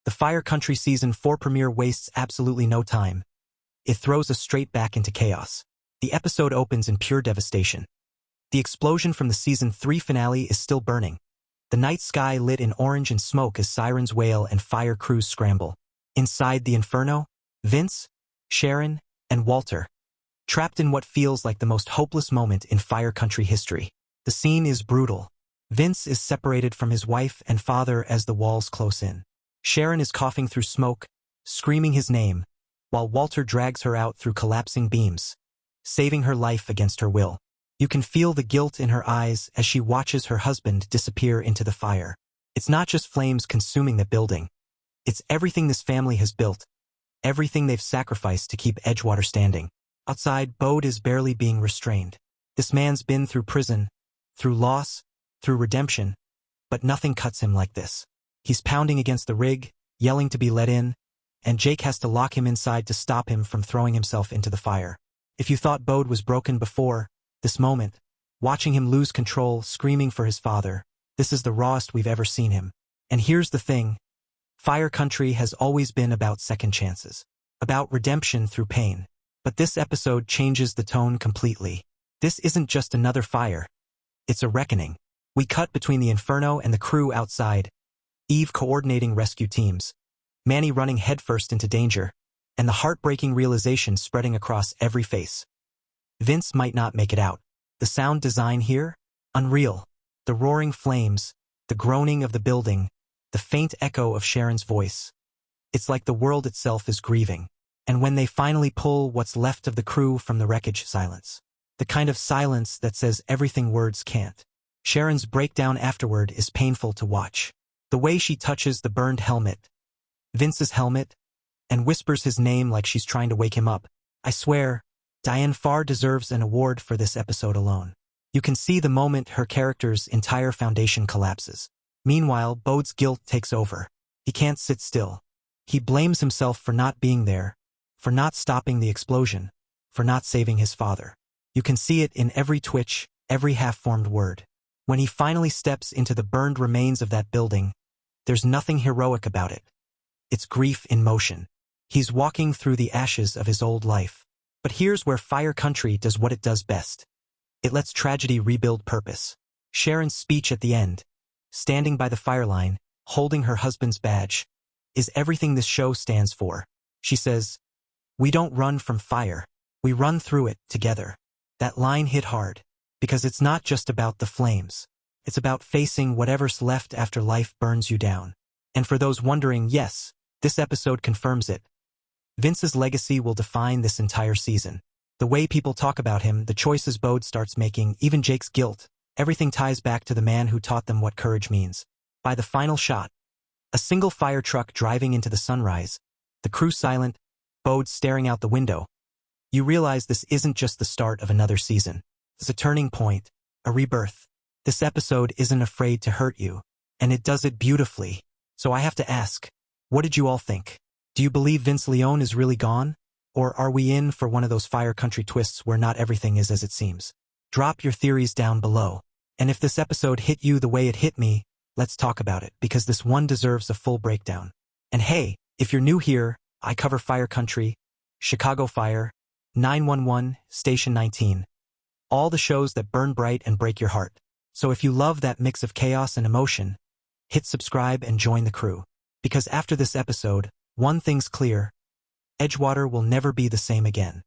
The Fire Country Season 4 premiere wastes absolutely no time. It throws us straight back into chaos. The episode opens in pure devastation. The explosion from the Season 3 finale is still burning. The night sky lit in orange and smoke as sirens wail and fire crews scramble. Inside the inferno, Vince, Sharon, and Walter, trapped in what feels like the most hopeless moment in Fire Country history. The scene is brutal. Vince is separated from his wife and father as the walls close in. Sharon is coughing through smoke, screaming his name, while Walter drags her out through collapsing beams, saving her life against her will. You can feel the guilt in her eyes as she watches her husband disappear into the fire. It's not just flames consuming the building. It's everything this family has built, everything they've sacrificed to keep Edgewater standing. Outside, Bode is barely being restrained. This man's been through prison, through loss, through redemption, but nothing cuts him like this. He's pounding against the rig, yelling to be let in, and Jake has to lock him inside to stop him from throwing himself into the fire. If you thought Bode was broken before, this moment, watching him lose control, screaming for his father, this is the rawest we've ever seen him. And here's the thing. Fire Country has always been about second chances, about redemption through pain. But this episode changes the tone completely. This isn't just another fire. It's a reckoning. We cut between the inferno and the crew outside, Eve coordinating rescue teams, Manny running headfirst into danger, and the heartbreaking realization spreading across every face. Vince might not make it out. The sound design here? Unreal. The roaring flames, the groaning of the building, the faint echo of Sharon's voice. It's like the world itself is grieving. And when they finally pull what's left of the crew from the wreckage, silence. The kind of silence that says everything words can't. Sharon's breakdown afterward is painful to watch. The way she touches the burned helmet, Vince's helmet, and whispers his name like she's trying to wake him up. I swear, Diane Farr deserves an award for this episode alone. You can see the moment her character's entire foundation collapses. Meanwhile, Bode's guilt takes over. He can't sit still. He blames himself for not being there, for not stopping the explosion, for not saving his father. You can see it in every twitch, every half-formed word. When he finally steps into the burned remains of that building, there's nothing heroic about it. It's grief in motion. He's walking through the ashes of his old life. But here's where Fire Country does what it does best. It lets tragedy rebuild purpose. Sharon's speech at the end, standing by the fire line, holding her husband's badge, is everything this show stands for. She says, "We don't run from fire. We run through it together." That line hit hard, because it's not just about the flames. It's about facing whatever's left after life burns you down. And for those wondering, yes, this episode confirms it. Vince's legacy will define this entire season. The way people talk about him, the choices Bode starts making, even Jake's guilt, everything ties back to the man who taught them what courage means. By the final shot, a single fire truck driving into the sunrise, the crew silent, Bode staring out the window, you realize this isn't just the start of another season. It's a turning point, a rebirth. This episode isn't afraid to hurt you, and it does it beautifully. So I have to ask, what did you all think? Do you believe Vince Leone is really gone? Or are we in for one of those Fire Country twists where not everything is as it seems? Drop your theories down below. And if this episode hit you the way it hit me, let's talk about it, because this one deserves a full breakdown. And hey, if you're new here, I cover Fire Country, Chicago Fire, 911, Station 19. All the shows that burn bright and break your heart. So if you love that mix of chaos and emotion, hit subscribe and join the crew. Because after this episode, one thing's clear: Edgewater will never be the same again.